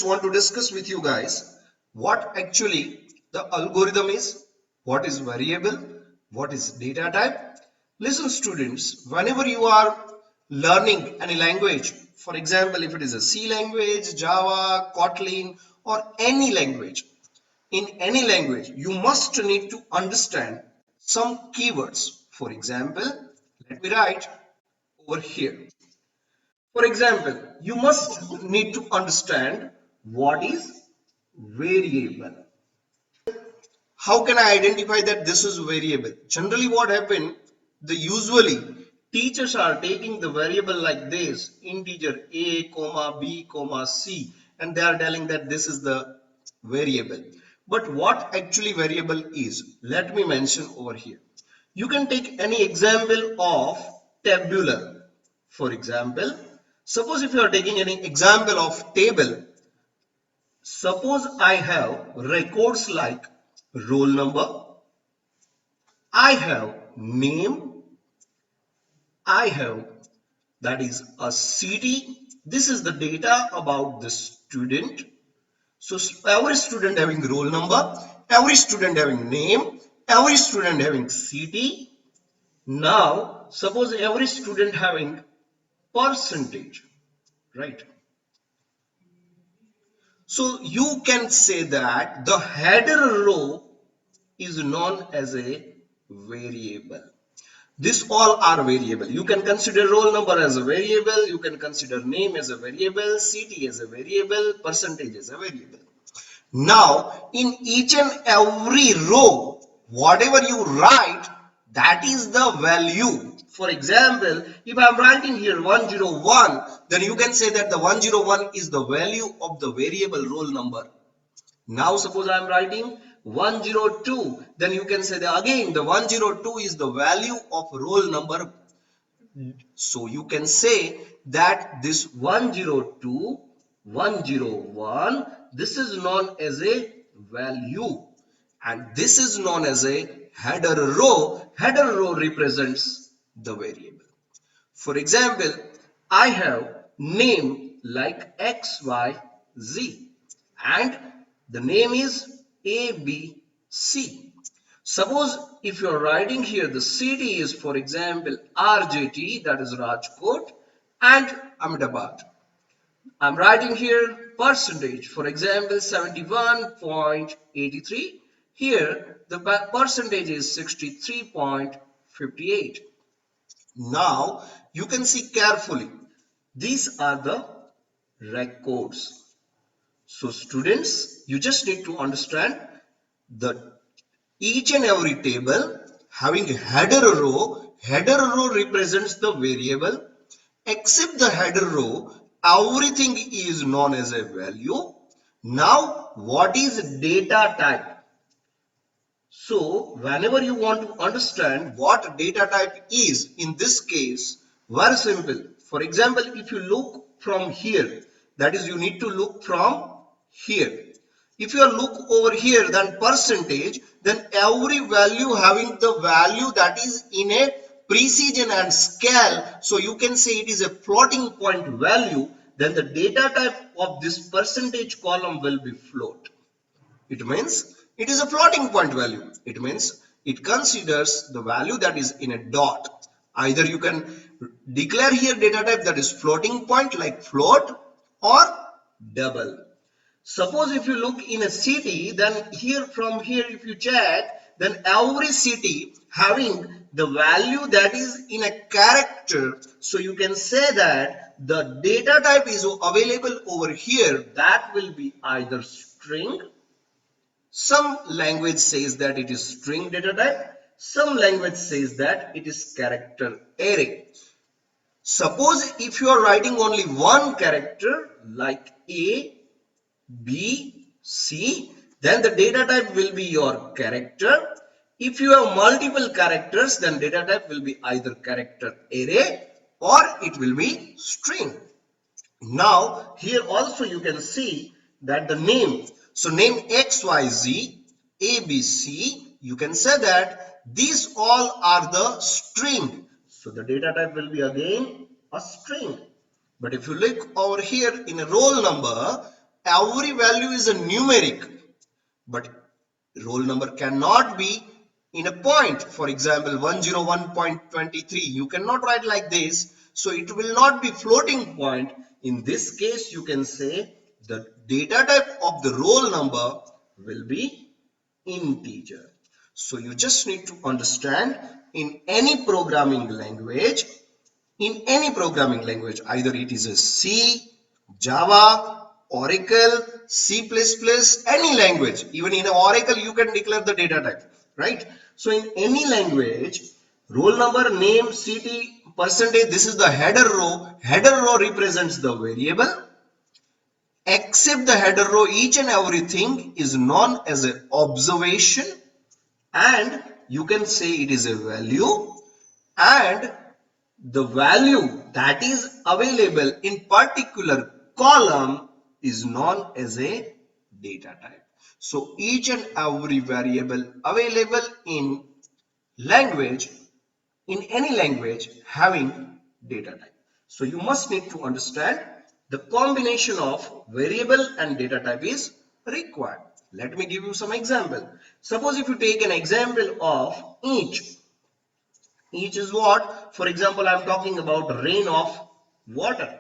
just want to discuss with you guys what actually the algorithm is, what is variable, what is data type. Listen students, whenever you are learning any language, for example, if it is a C language, Java, Kotlin, or any language, in any language, you must need to understand some keywords. For example, let me write over here. For example, you must need to understand what is variable. How can I identify that this is variable? Generally what happened, usually teachers are taking the variable like this, integer a, comma, b, comma, c, and they are telling that this is the variable. But what actually variable is? Let me mention over here. You can take any example of tabular. For example, suppose if you are taking any example of table, suppose I have records like roll number, I have name, I have that is a city. This is the data about the student. So every student having roll number, every student having name, every student having city. Now suppose every student having percentage, right? So you can say that the header row is known as a variable. These all are variable. You can consider roll number as a variable, you can consider name as a variable, city as a variable, percentage as a variable. Now in each and every row, whatever you write, that is the value. For example, if I am writing here 101, then you can say that the 101 is the value of the variable roll number. Now suppose I am writing 102, then you can say that again the 102 is the value of roll number. So you can say that this 102, 101, this is known as a value, and this is known as a header row. Header row represents the variable. For example, I have name like XYZ and the name is ABC. Suppose if you are writing here the city is, for example, RJT, that is Rajkot, and Ahmedabad. I'm writing here percentage, for example 71.83. Here the percentage is 63.58. Now you can see carefully, these are the records. So students, you just need to understand the each and every table having a header row represents the variable. Except the header row, everything is known as a value. Now what is data type? So whenever you want to understand what data type is, in this case, very simple. For example, if you look from here, that is you need to look from here. If you look over here, then percentage, then every value having the value that is in a precision and scale. So you can say it is a floating point value. Then the data type of this percentage column will be float. It means it is a floating point value. It means it considers the value that is in a dot. Either you can declare here data type that is floating point like float or double. Suppose if you look in a city, then here from here if you check, then every city having the value that is in a character. So you can say that the data type is available over here, that will be either string. Some language says that it is string data type. Some language says that it is character array. Suppose if you are writing only one character like A, B, C, then the data type will be your character. If you have multiple characters, then data type will be either character array or it will be string. Now here also you can see that the name, so name XYZ, ABC, you can say that these all are the string. So the data type will be again a string. But if you look over here in a roll number, every value is a numeric, but roll number cannot be in a point. For example, 101.23, you cannot write like this, so it will not be floating point. In this case, you can say the data type of the roll number will be integer. So you just need to understand, in any programming language, either it is a C, Java, Oracle, C++, any language. Even in Oracle, you can declare the data type, right? So in any language, roll number, name, city, percentage, this is the header row. Header row represents the variable. Except the header row, each and everything is known as an observation, and you can say it is a value, and the value that is available in particular column is known as a data type. So each and every variable available in language, in any language, having data type. So you must need to understand the combination of variable and data type is required. Let me give you some example. Suppose if you take an example of each. Each is what? For example, I am talking about rain of water.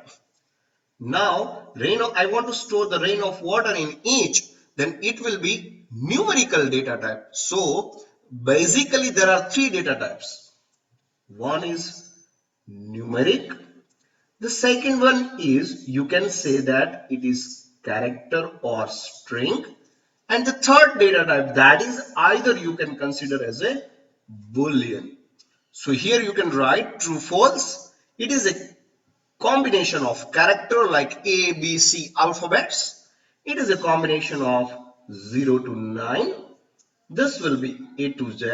Now, I want to store the rain of water in each, then it will be numerical data type. So, basically there are three data types. One is numeric. The second one is, you can say that it is character or string. And the third data type, that is either you can consider as a boolean. So here you can write true, false. It is a combination of character like A, B, C alphabets. It is a combination of 0 to 9. This will be A to Z.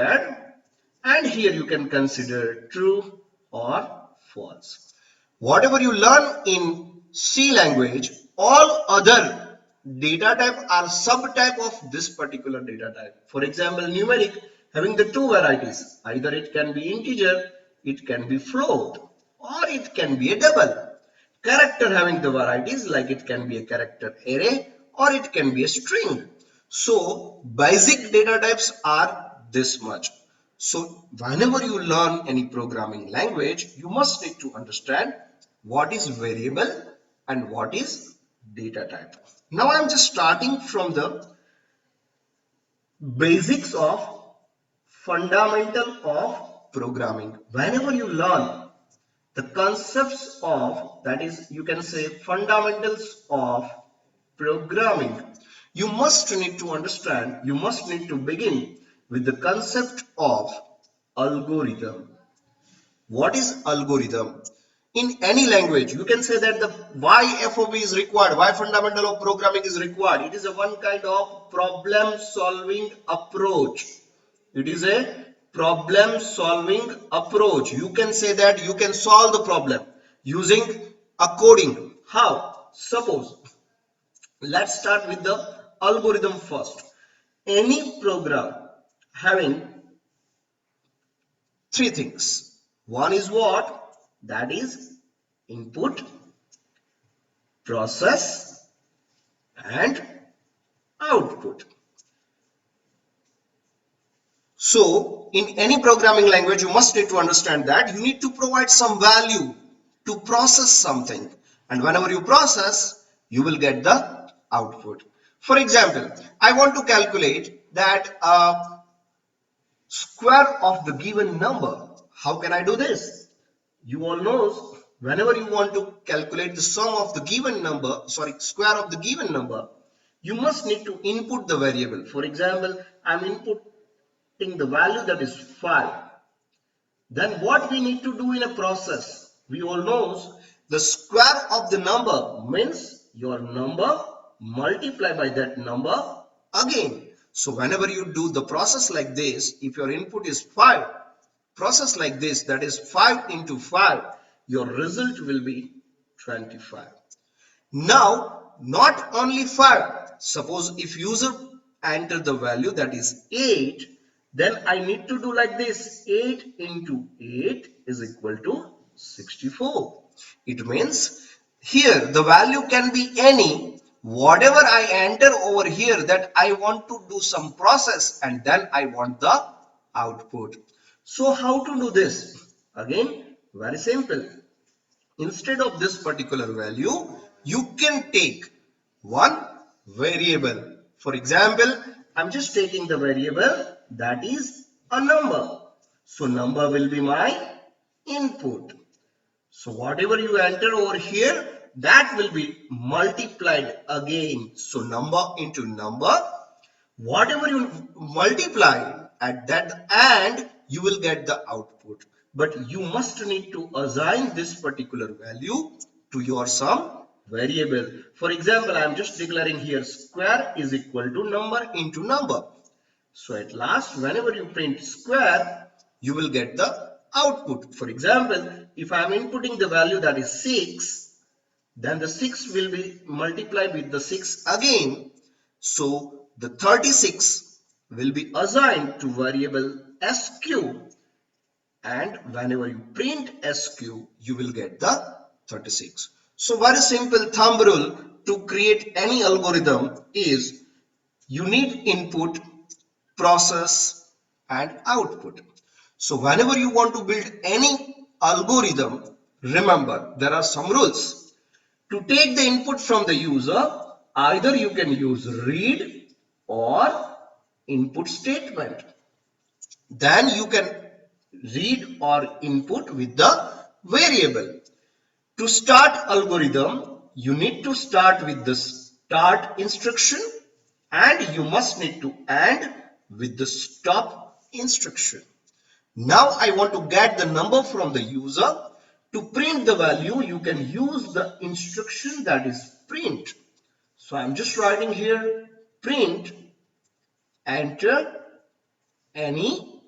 And here you can consider true or false. Whatever you learn in C language, all other data type are subtype of this particular data type. For example, numeric having the two varieties. Either it can be integer, it can be float, or it can be a double. Character having the varieties, like it can be a character array or it can be a string. So basic data types are this much. So whenever you learn any programming language, you must need to understand what is variable and what is data type. Now I am just starting from the basics of fundamental of programming. Whenever you learn the concepts of, that is, you can say fundamentals of programming, you must need to understand, you must need to begin with the concept of algorithm. What is algorithm? In any language, you can say that the why FOP is required, why fundamental of programming is required. It is a one kind of problem solving approach. It is a problem solving approach. You can say that you can solve the problem using a coding. How? Suppose, let's start with the algorithm first. Any program having three things. One is what? That is input, process, and output. So, in any programming language, you must need to understand that you need to provide some value to process something. And whenever you process, you will get the output. For example, I want to calculate that square of the given number. How can I do this? You all know, whenever you want to calculate the sum of the given number, square of the given number, you must need to input the variable. For example, I'm inputting the value that is 5. Then what we need to do in a process? We all know the square of the number means your number multiply by that number again. So whenever you do the process like this, if your input is 5, process like this, that is 5 into 5, your result will be 25. Now, not only 5, suppose if user enter the value that is 8, then I need to do like this. 8 into 8 is equal to 64. It means here the value can be any. whatever I enter over here, that I want to do some process and then I want the output. So how to do this? Again, very simple. Instead of this particular value, you can take one variable. For example, I'm just taking the variable that is a number. So number will be my input. So whatever you enter over here, that will be multiplied again. So number into number, whatever you multiply at that end, you will get the output. But you must need to assign this particular value to your some variable. For example, I am just declaring here square is equal to number into number. So at last, whenever you print square, you will get the output. For example, if I am inputting the value that is 6, then the 6 will be multiplied with the 6 again. So the 36 will be assigned to variable SQ, and whenever you print SQ, you will get the 36. So very simple thumb rule to create any algorithm is you need input, process and output. So whenever you want to build any algorithm, remember there are some rules. To take the input from the user, either you can use read or input statement. Then you can read or input with the variable. To start algorithm, you need to start with the start instruction and you must need to end with the stop instruction. Now I want to get the number from the user. To print the value, you can use the instruction that is print. So I'm just writing here print, enter any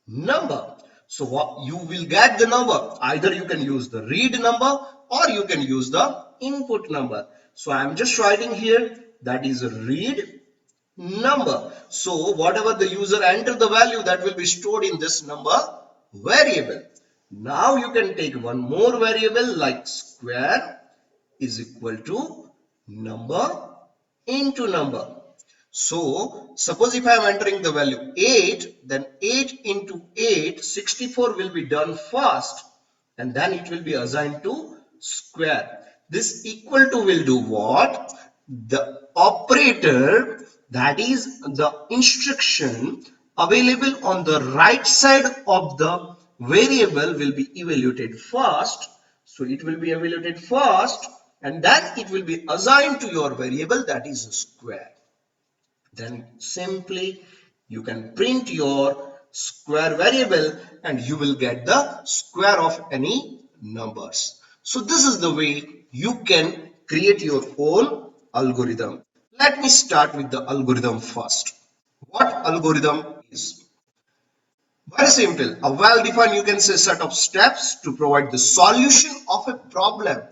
number. So what you will get the number. Either you can use the read number or you can use the input number. So I'm just writing here that is a read number. So whatever the user enter the value, that will be stored in this number variable. Now you can take one more variable like square is equal to number into number. So suppose if I am entering the value 8, then 8 into 8, 64 will be done first and then it will be assigned to square. This equal to will do what? The operator, that is the instruction available on the right side of the variable, will be evaluated first. So it will be evaluated first and then it will be assigned to your variable, that is a square. Then simply you can print your square variable and you will get the square of any numbers. So this is the way you can create your own algorithm. Let me start with the algorithm first. What algorithm is? Very simple. A well-defined, you can say, set of steps to provide the solution of a problem.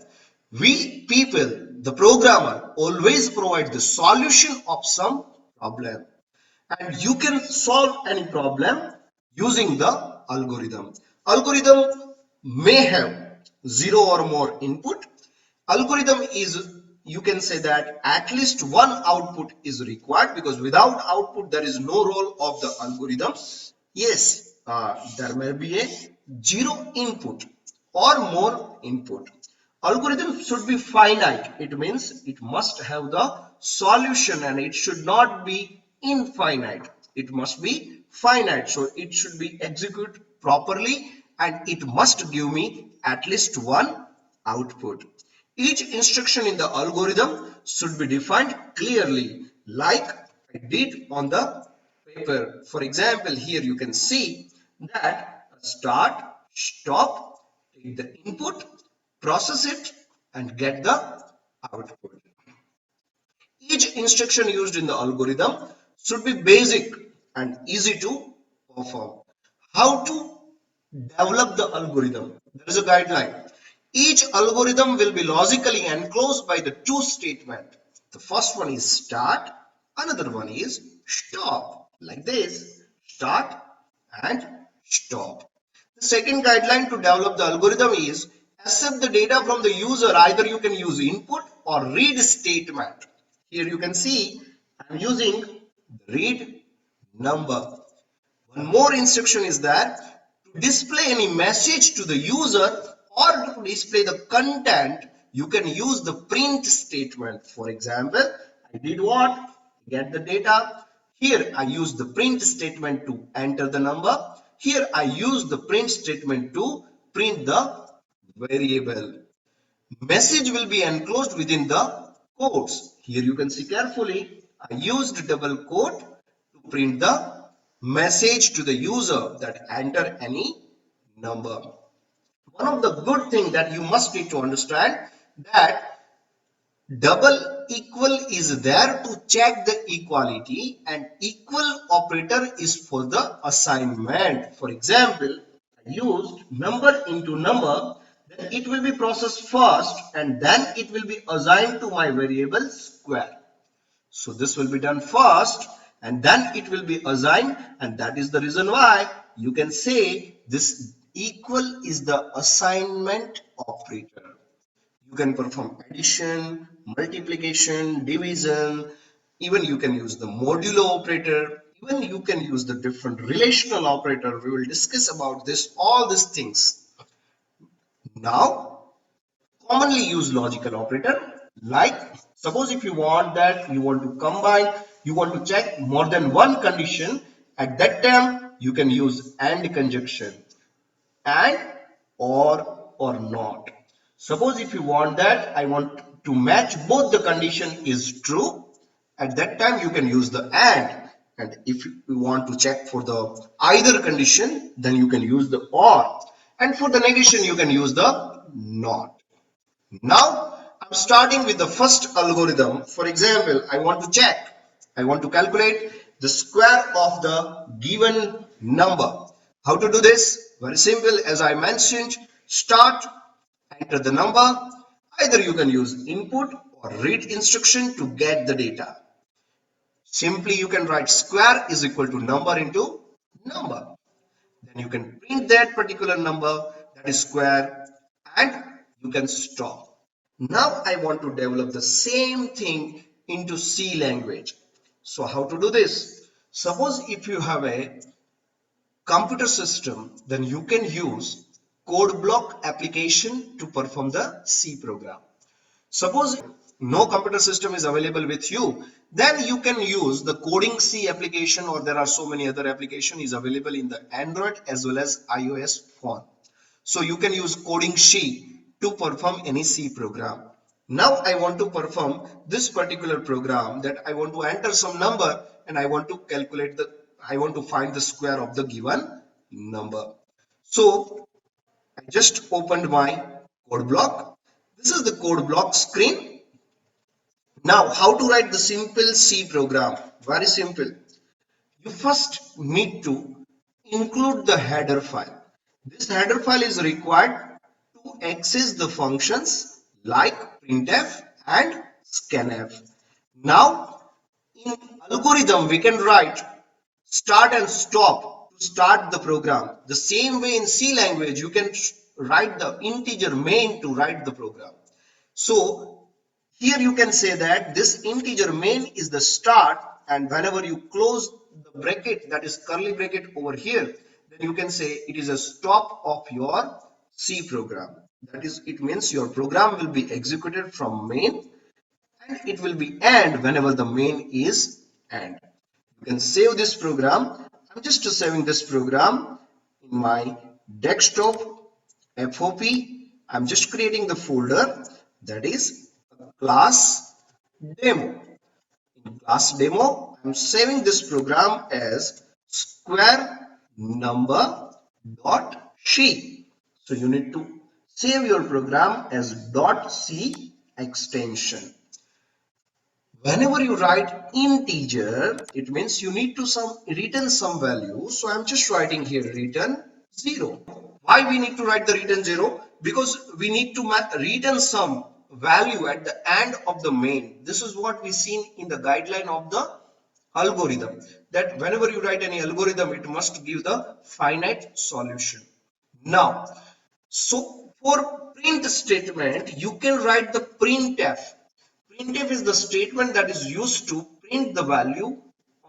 We people, the programmer, always provide the solution of some problem. And you can solve any problem using the algorithm. Algorithm may have 0 or more input. Algorithm is, you can say that at least one output is required, because without output there is no role of the algorithm. Yes, there may be a 0 input or more input. Algorithm should be finite. It means it must have the solution and it should not be infinite. It must be finite. So it should be executed properly and it must give me at least one output. Each instruction in the algorithm should be defined clearly, like I did on the paper. For example, here you can see that start, stop, take the input, process it and get the output. Each instruction used in the algorithm should be basic and easy to perform. How to develop the algorithm? There is a guideline. Each algorithm will be logically enclosed by the two statements. The first one is start, another one is stop. Like this, start and stop. The second guideline to develop the algorithm is accept the data from the user. Either you can use input or read statement. Here you can see I'm using read number. One more instruction is that to display any message to the user or to display the content, you can use the print statement. For example, I did what? Get the data. Here I use the print statement to enter the number. Here I use the print statement to print the variable. Message will be enclosed within the quotes. Here you can see carefully, I used double quote to print the message to the user that enter any number. One of the good thing that you must need to understand that double equal is there to check the equality and equal operator is for the assignment. For example, I used number into number, then it will be processed first and then it will be assigned to my variable square. So this will be done first and then it will be assigned, and that is the reason why you can say this equal is the assignment operator. You can perform addition, multiplication, division, even you can use the modulo operator, even you can use the different relational operator. We will discuss about this, all these things. Now, commonly used logical operator, like suppose if you want that you want to combine, you want to check more than one condition, at that time you can use AND conjunction, and or not. Suppose if you want that I want to match both the condition is true, at that time you can use the and if you want to check for the either condition, then you can use the or, and for the negation you can use the not. Now I'm starting with the first algorithm. For example, I want to check, I want to calculate the square of the given number. How to do this? Very simple. As I mentioned, start, enter the number. Either you can use input or read instruction to get the data. Simply you can write square is equal to number into number. Then you can print that particular number, that is square, and you can stop. Now I want to develop the same thing into C language. So how to do this? Suppose if you have a computer system, then you can use code block application to perform the C program. Suppose no computer system is available with you, then you can use the coding C application, or there are so many other applications is available in the Android as well as iOS phone. So you can use coding C to perform any C program. Now I want to perform this particular program, that I want to enter some number and I want to calculate I want to find the square of the given number. So I just opened my code block. This is the code block screen. Now, how to write the simple C program? Very simple. You first need to include the header file. This header file is required to access the functions like printf and scanf. Now, in algorithm, we can write start and stop to start the program. The same way in C language, you can write the integer main to write the program. So here you can say that this integer main is the start, and whenever you close the bracket, that is curly bracket over here, then you can say it is a stop of your C program. That is, it means your program will be executed from main and it will be end whenever the main is end. You can save this program. I'm just saving this program in my desktop FOP. I'm just creating the folder, that is class demo. In class demo, I'm saving this program as square number dot C. So you need to save your program as .c extension. Whenever you write integer, it means you need to return some value. So I'm just writing here return 0. Why we need to write the return 0? Because we need to return some value at the end of the main. This is what we seen in the guideline of the algorithm, that whenever you write any algorithm, it must give the finite solution. Now, so for print statement, you can write the printf. Printf is the statement that is used to print the value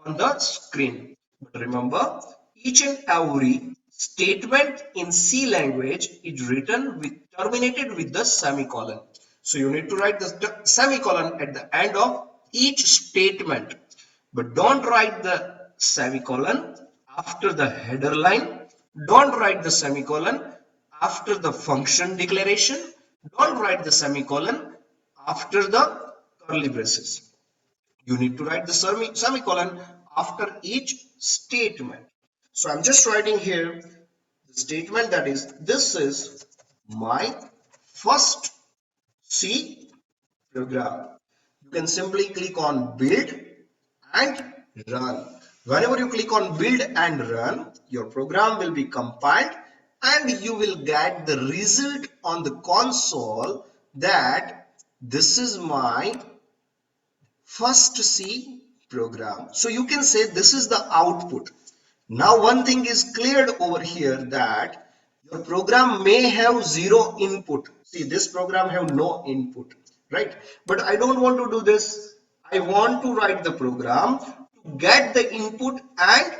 on the screen. But remember, each and every statement in C language is written with terminated with the semicolon. So you need to write the semicolon at the end of each statement. But don't write the semicolon after the header line. Don't write the semicolon after the function declaration. Don't write the semicolon after the curly braces. You need to write the semicolon after each statement. So I'm just writing here the statement that is, this is my first C program. You can simply click on build and run. Whenever you click on build and run, your program will be compiled and you will get the result on the console that this is my first C program. So you can say this is the output. Now one thing is cleared over here, that your program may have zero input. See, this program have no input, right? But I don't want to do this. I want to write the program to get the input and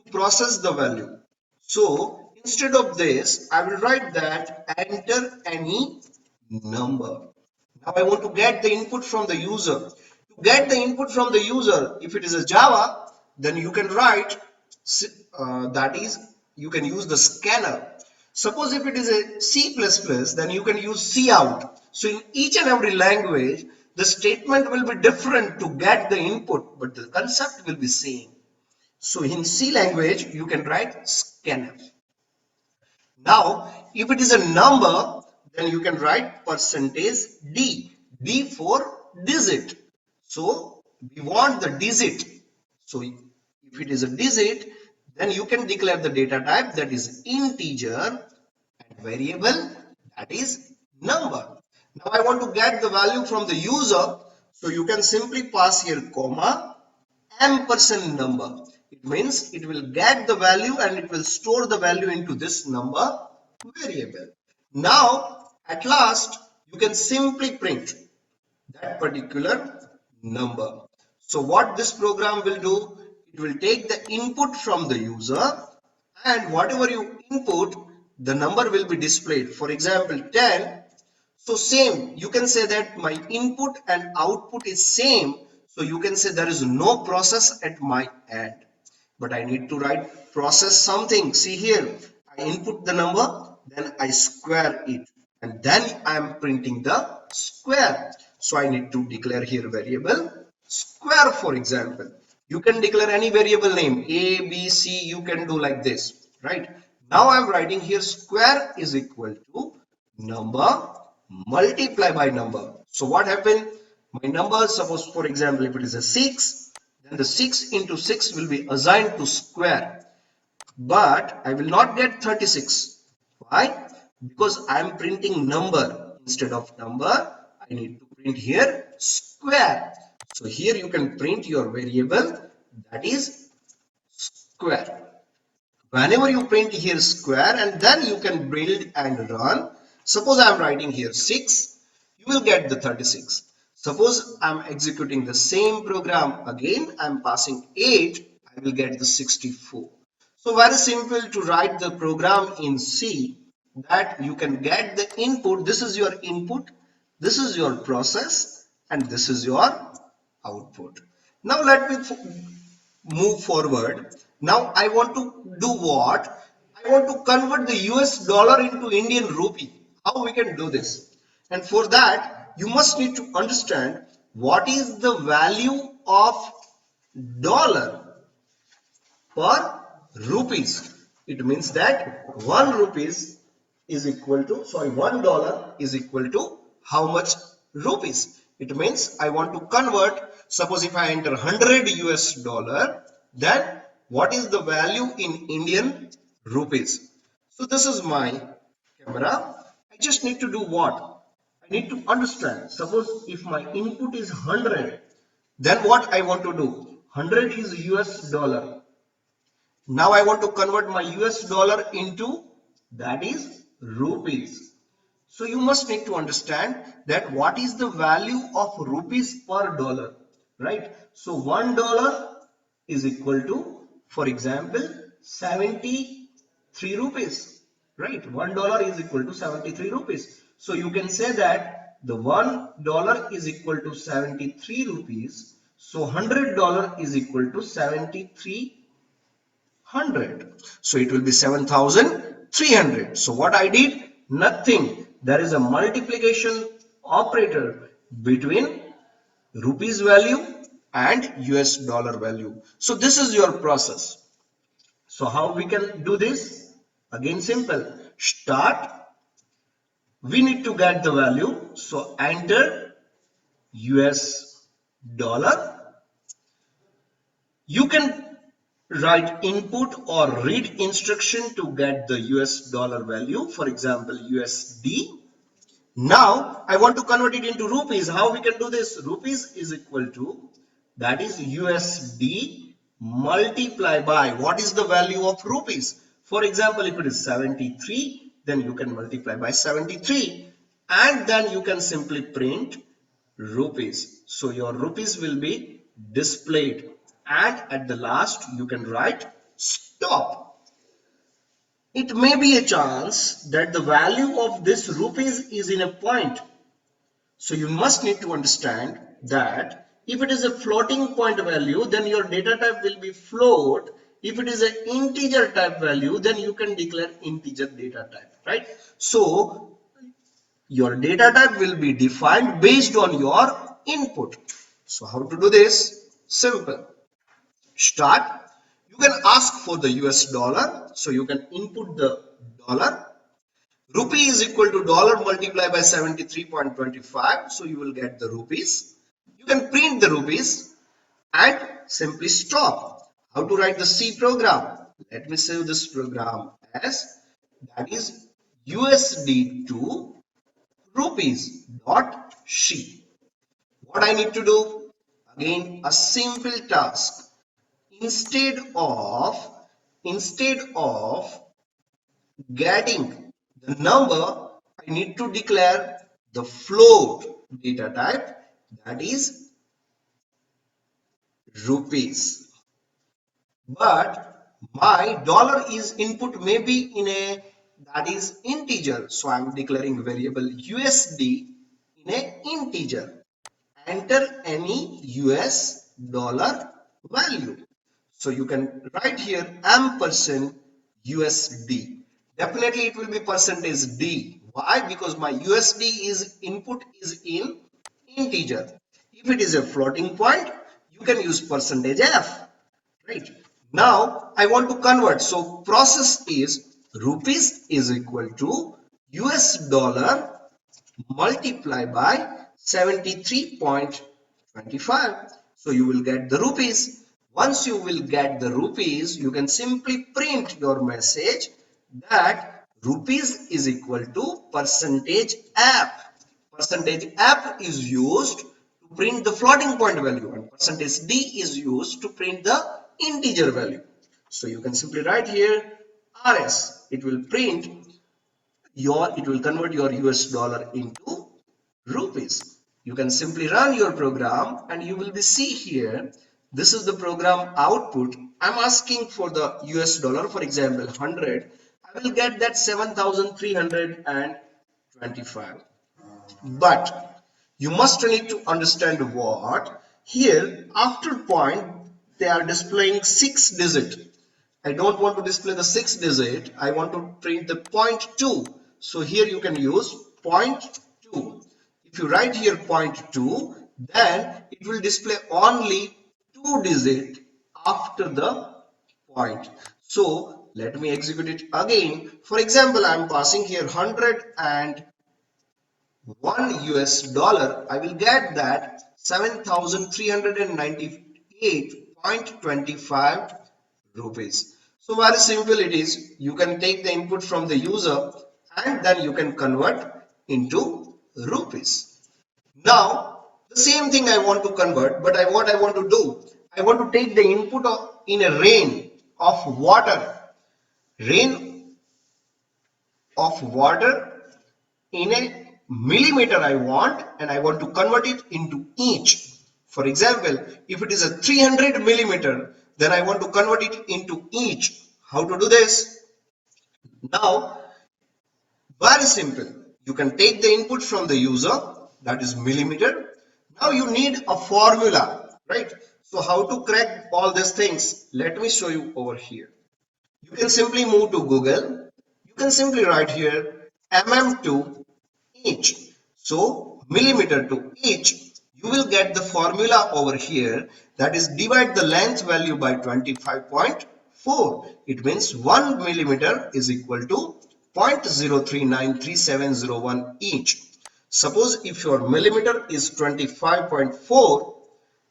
to process the value. So instead of this, I will write that enter any number. Now I want to get the input from the user. To get the input from the user, if it is a Java, then you can write, that is, you can use the scanner. Suppose if it is a C++, then you can use cout. So in each and every language, the statement will be different to get the input, but the concept will be same. So in C language, you can write scanner. Now, if it is a number, then you can write percentage D. D for digit. So, we want the digit. So, if it is a digit, then you can declare the data type, that is integer, and variable, that is number. Now, I want to get the value from the user. So, you can simply pass here comma ampersand number. It means it will get the value and it will store the value into this number variable. Now, at last, you can simply print that particular number. So what this program will do, it will take the input from the user, and whatever you input, the number will be displayed. For example, 10. So same, you can say that my input and output is same. So you can say there is no process at my end. But I need to write process something. See here, I input the number, then I square it. And then I am printing the square. So I need to declare here variable square, for example. You can declare any variable name, A, B, C, you can do like this, right? Now I'm writing here square is equal to number multiply by number. So what happened? My number, suppose for example, if it is a 6, then the 6 into 6 will be assigned to square. But I will not get 36. Why? Because I am printing number. Instead of number, I need to print here square. So here you can print your variable, that is square. Whenever you print here square, and then you can build and run. Suppose I am writing here 6, you will get the 36. Suppose I am executing the same program again, I am passing 8, I will get the 64. So very simple to write the program in C, that you can get the input. This is your input, this is your process, and this is your output. Now let me move forward. Now I want to do what? I want to convert the US dollar into Indian rupee. How we can do this? And for that, you must need to understand what is the value of dollar per rupees. It means that 1 rupees is equal to, sorry, $1 is equal to how much rupees? It means I want to convert, suppose if I enter 100 US dollar, then what is the value in Indian rupees? So this is my camera. I just need to do what? I need to understand. Suppose if my input is 100, then what I want to do? 100 is US dollar. Now I want to convert my US dollar into, that is rupees. So you must need to understand that what is the value of rupees per dollar, right? So $1 is equal to, for example, 73 rupees, right? $1 is equal to 73 rupees. So you can say that the $1 is equal to 73 rupees. So $100 is equal to 7,300. So it will be 7,300. So what I did? Nothing. There is a multiplication operator between rupees value and US dollar value. So this is your process. So how we can do this? Again simple. Start. We need to get the value. So enter US dollar. You can write input or read instruction to get the US dollar value. For example, USD. Now I want to convert it into rupees. How we can do this? Rupees is equal to, that is USD multiply by what is the value of rupees. For example, if it is 73, then you can multiply by 73 and then you can simply print rupees. So your rupees will be displayed and at the last you can write stop. It may be a chance that the value of this rupees is in a point. So you must need to understand that if it is a floating point value, then your data type will be float. If it is an integer type value, then you can declare integer data type, right? So your data type will be defined based on your input. So how to do this? Simple. Start. You can ask for the US dollar. So you can input the dollar. Rupee is equal to dollar multiplied by 73.25. So you will get the rupees. You can print the rupees and simply stop. How to write the C program? Let me save this program as, that is USD to rupees dot sheet. What I need to do? Again, a simple task. Instead of getting the number, I need to declare the float data type, that is rupees. But my dollar is input may be in a, that is integer. So I'm declaring variable USD in a integer. Enter any US dollar value. So you can write here ampersand USD. Definitely it will be percentage D. Why? Because my USD is input is in integer. If it is a floating point, you can use percentage F. Right. Now I want to convert. So process is rupees is equal to US dollar multiply by 73.25. So you will get the rupees. Once you will get the rupees, you can simply print your message that rupees is equal to percentage app. Percentage app is used to print the floating point value and percentage D is used to print the integer value. So you can simply write here RS. It will print it will convert your US dollar into rupees. You can simply run your program and you will be see here. This is the program output. I'm asking for the US dollar, for example, 100. I will get that 7,325. But you must need to understand what here after point they are displaying 6 digit. I don't want to display the 6 digit. I want to print the 0.2. So here you can use 0.2. If you write here 0.2, then it will display only 2 digit after the point. So let me execute it again. For example, I am passing here 100 and 1 US dollar, I will get that 7,398.25 rupees. So very simple it is. You can take the input from the user and then you can convert into rupees. Now the same thing I want to convert, but what I want to do, I want to take the input in a rain of water. Rain of water in a millimeter I want, and I want to convert it into inch. For example, if it is a 300 millimeter, then I want to convert it into inch. How to do this? Now, very simple. You can take the input from the user, that is millimeter. Now you need a formula, right? So how to crack all these things? Let me show you over here. You can simply move to Google. You can simply write here to inch. So millimeter to inch. You will get the formula over here, that is divide the length value by 25.4. It means 1 millimeter is equal to 0.0393701 inch. Suppose if your millimeter is 25.4,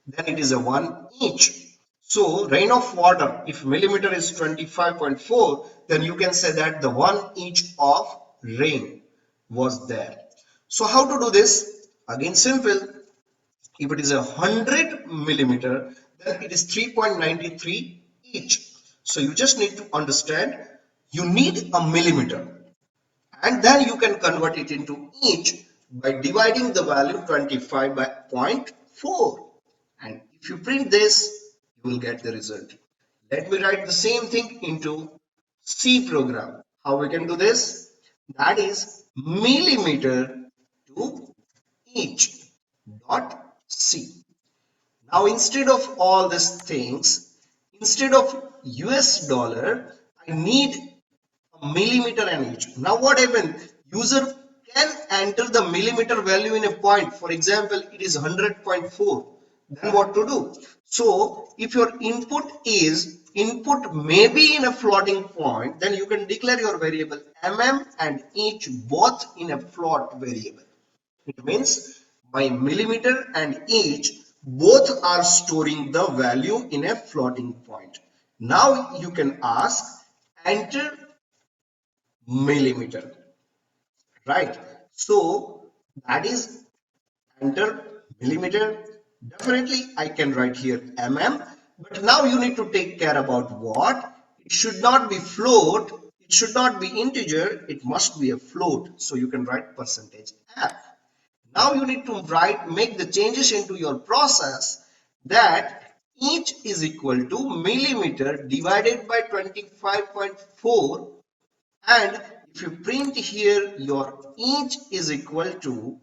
then it is a 1 inch. So rain of water, if millimeter is 25.4, then you can say that the 1 inch of rain was there. So how to do this? Again simple. If it is 100 millimeter, then it is 3.93 inch. So you just need to understand, you need a millimeter, and then you can convert it into inch by dividing the value 25 by 0.4. And if you print this, you will get the result. Let me write the same thing into C program. How we can do this? That is millimeter to inch dot C. Now instead of all these things, instead of US dollar, I need a millimeter and inch. Now what happens? User can enter the millimeter value in a point. For example, it is 100.4. Then what to do? So if your input may be in a floating point, then you can declare your variable and inch both in a float variable. It means my millimeter and inch both are storing the value in a floating point. Now you can ask enter millimeter, right? So that is enter millimeter. Definitely I can write here but now you need to take care about what? It should not be float, it should not be integer, it must be a float. So you can write percentage f. Now you need to make the changes into your process, that inch is equal to millimeter divided by 25.4, and if you print here your inch is equal to,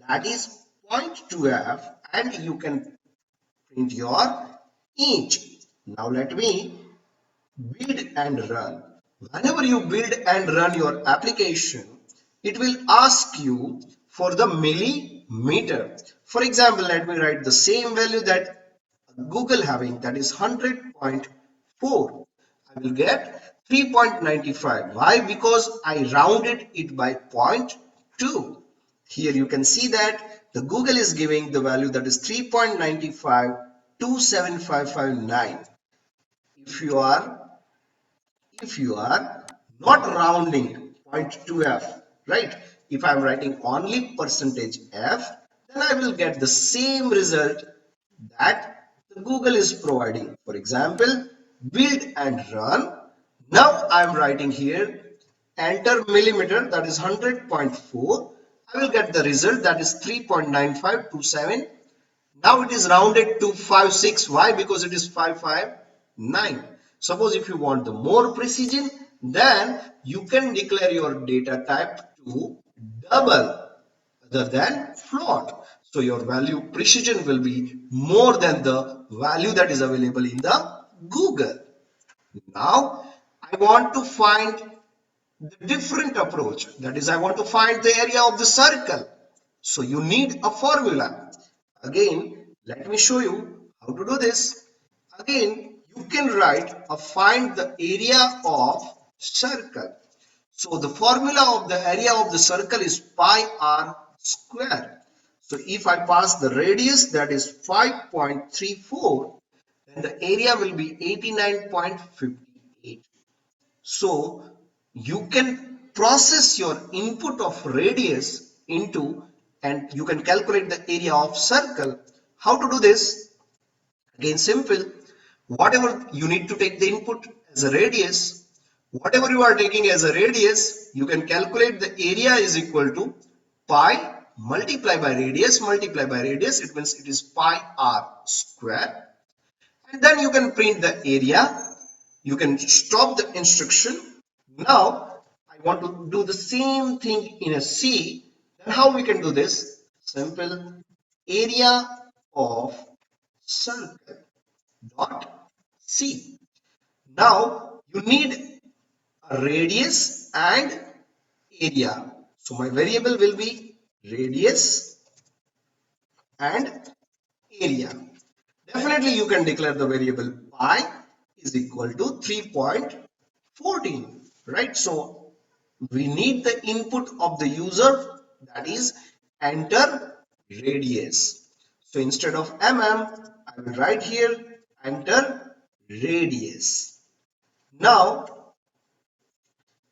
that is 0.2f, and you can print your inch. Now let me build and run. Whenever you build and run your application, it will ask you for the millimeter. For example, let me write the same value that Google having, that is 100.4. I will get 3.95. Why? Because I rounded it by 0.2. Here you can see that the Google is giving the value that is 3.95275559. If you are not rounding 0.2f, right? If I'm writing only percentage f, then I will get the same result that the Google is providing. For example, build and run. Now I'm writing here enter millimeter, that is 100.4. I will get the result, that is 3.9527. Now it is rounded to 56. Why? Because it is 559. Suppose if you want the more precision, then you can declare your data type to double other than float. So your value precision will be more than the value that is available in the Google. Now I want to find the different approach. That is, I want to find the area of the circle. So you need a formula. Again, let me show you how to do this. Again, you can write a find the area of circle. So the formula of the area of the circle is pi r square. So if I pass the radius, that is 5.34, then the area will be 89.58. So you can process your input of radius into, and you can calculate the area of circle. How to do this? Again simple. Whatever you need to take the input as a radius, whatever you are taking as a radius, you can calculate the area is equal to pi multiply by radius, it means it is pi r square. And then you can print the area. You can stop the instruction. Now I want to do the same thing in a C. Then how we can do this? Simple, area of circle dot C. Now you need a radius and area. So my variable will be radius and area. Definitely you can declare the variable pi is equal to 3.14, right? So we need the input of the user, that is enter radius. So instead of mm, I will write here enter radius. Now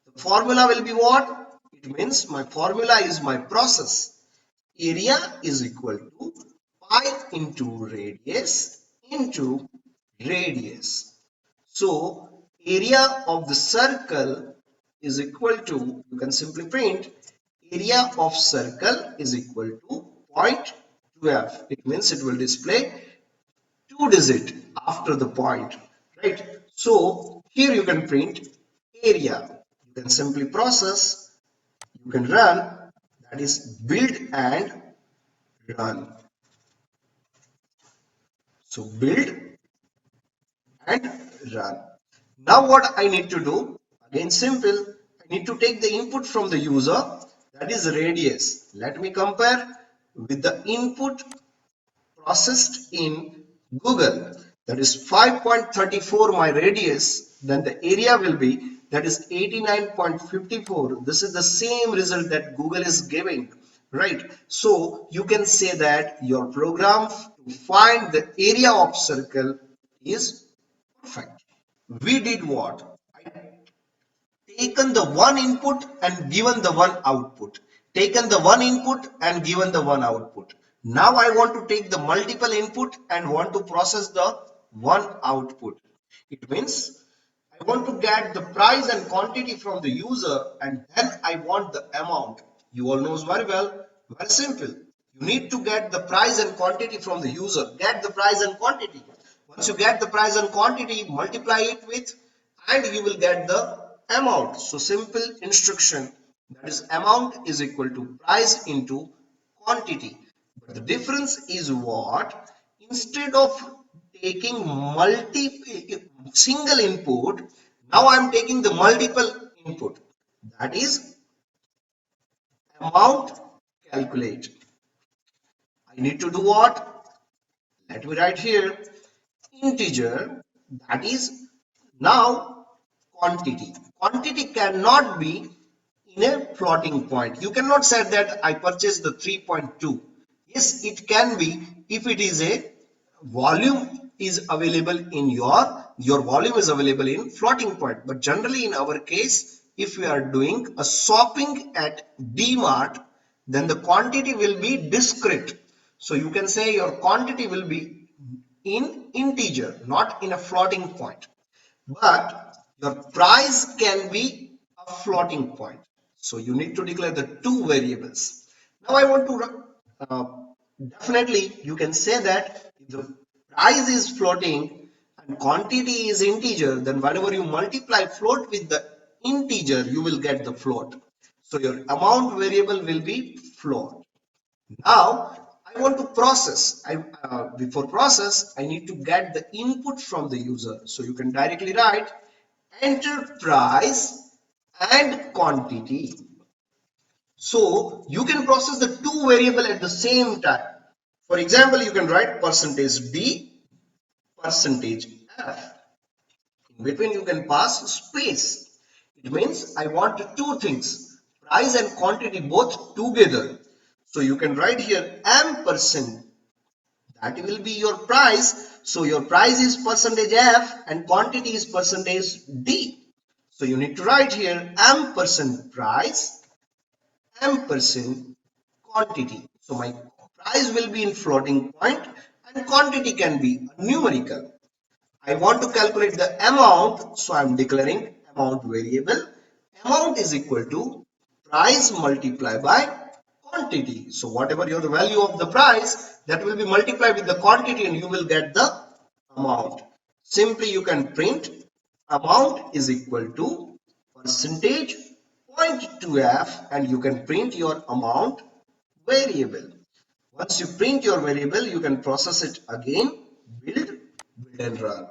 the formula will be what? It means my formula is my process. Area is equal to pi into radius. So area of the circle is equal to, you can simply print area of circle is equal to 0.12. It means it will display 2 digit after the point, right? So here you can print area. You can simply process, you can run, that is build and run. So build and run. Now what I need to do? Again simple. I need to take the input from the user, that is radius. Let me compare with the input processed in Google, that is 5.34 my radius, then the area will be, that is 89.54. This is the same result that Google is giving, right? So you can say that your program to find the area of circle is perfect. We did what? I taken the one input and given the one output, taken the one input and given the one output. Now I want to take the multiple input and want to process the one output. It means I want to get the price and quantity from the user, and then I want the amount. You all knows very well, very simple. You need to get the price and quantity from the user. Get the price and quantity. Once you get the price and quantity, multiply it with, and you will get the amount. So simple instruction, that is amount is equal to price into quantity. But the difference is what? Instead of taking single input, now I am taking the multiple input. That is amount calculate. I need to do what? Let me write here integer, that is now quantity. Quantity cannot be in a floating point. You cannot say that I purchased the 3.2. Yes, it can be if it is a volume is available in your volume is available in floating point. But generally in our case, if we are doing a shopping at DMart, then the quantity will be discrete. So you can say your quantity will be in integer, not in a floating point. But your price can be a floating point. So you need to declare the two variables. Now I want to definitely you can say that if the price is floating and quantity is integer, then whenever you multiply float with the integer, you will get the float. So your amount variable will be float. Now I want to process. Before process, I need to get the input from the user. So you can directly write enter price and quantity. So you can process the two variable at the same time. For example, you can write percentage D, percentage F. In between you can pass space. It means I want two things, price and quantity both together. So you can write here ampersand, that will be your price. So your price is percentage F and quantity is percentage D. So you need to write here ampersand price, ampersand quantity. So my price will be in floating point and quantity can be numerical. I want to calculate the amount, so I am declaring amount variable. Amount is equal to price multiplied by quantity. So whatever your value of the price, that will be multiplied with the quantity and you will get the amount. Simply you can print amount is equal to percentage 0.2f and you can print your amount variable. Once you print your variable, you can process it again, build and run.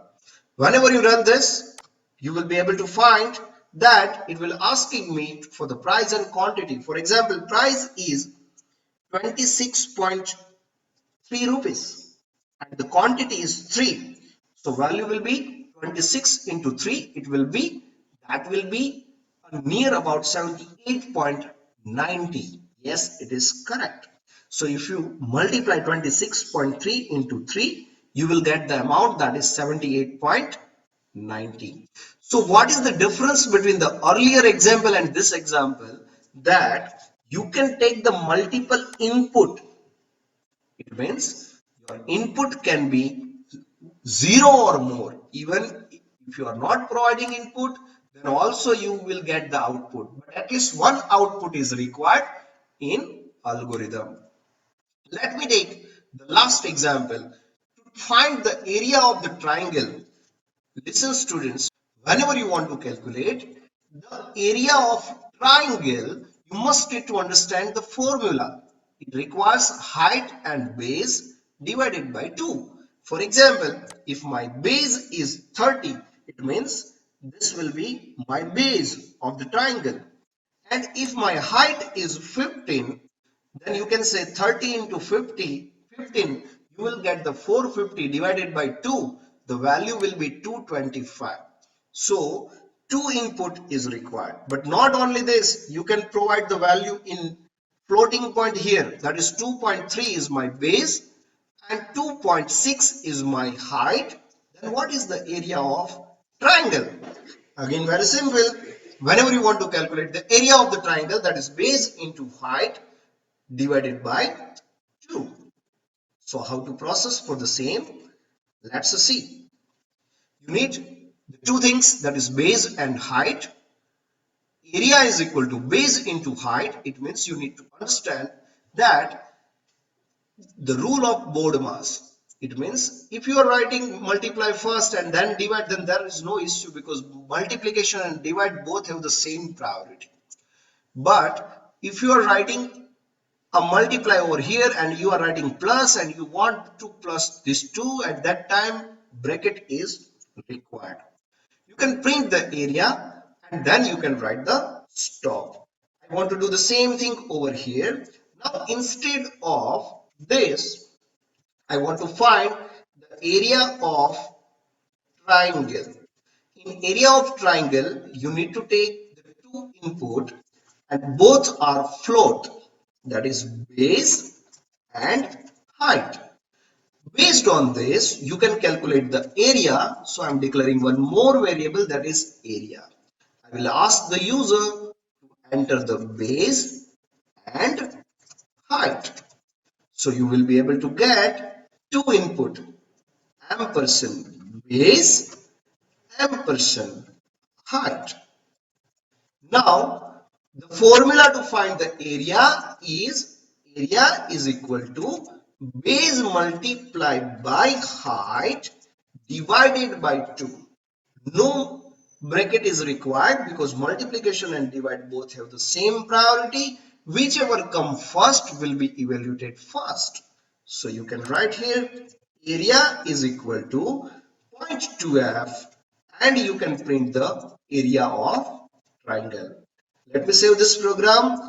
Whenever you run this, you will be able to find that it will asking me for the price and quantity. For example, price is 26.3 rupees and the quantity is 3. So value will be 26 into 3. That will be near about 78.90. Yes, it is correct. So if you multiply 26.3 into 3, you will get the amount that is 78.90. So what is the difference between the earlier example and this example? That you can take the multiple input. It means your input can be 0 or more. Even if you are not providing input, then also you will get the output. But at least one output is required in algorithm. Let me take the last example. To find the area of the triangle, listen students, whenever you want to calculate the area of triangle, you must need to understand the formula. It requires height and base divided by 2. For example, if my base is 30, it means this will be my base of the triangle. And if my height is 15, then you can say 30 into 50, 15, you will get the 450 divided by 2. The value will be 225. So, 2 input is required. But not only this, you can provide the value in floating point here. That is 2.3 is my base and 2.6 is my height. Then what is the area of triangle? Again, very simple. Whenever you want to calculate the area of the triangle, that is base into height divided by 2. So how to process for the same? Let's see. You need the two things, that is base and height. Area is equal to base into height. It means you need to understand that the rule of BODMAS. It means if you are writing multiply first and then divide, then there is no issue because multiplication and divide both have the same priority. But if you are writing a multiply over here and you are writing plus and you want to plus this 2, at that time bracket is required. You can print the area and then you can write the stop. I want to do the same thing over here. Now instead of this, I want to find the area of triangle. In area of triangle, you need to take the two input and both are float, that is base and height. Based on this, you can calculate the area. So I'm declaring one more variable, that is area. I will ask the user to enter the base and height. So you will be able to get two input, ampersand base, ampersand height. Now, the formula to find the area is equal to base multiplied by height divided by 2. No bracket is required because multiplication and divide both have the same priority. Whichever come first will be evaluated first. So you can write here area is equal to 0.2f and you can print the area of triangle. Let me save this program,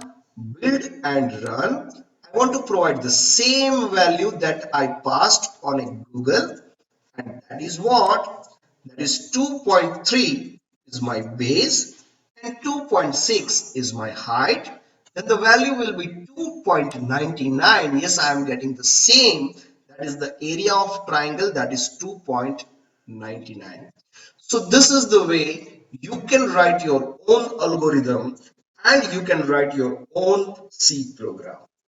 build and run. I want to provide the same value that I passed on a Google, and that is what? That is 2.3 is my base and 2.6 is my height. Then the value will be 2.99. Yes, I am getting the same. That is the area of triangle, that is 2.99. So this is the way you can write your own algorithm and you can write your own C program.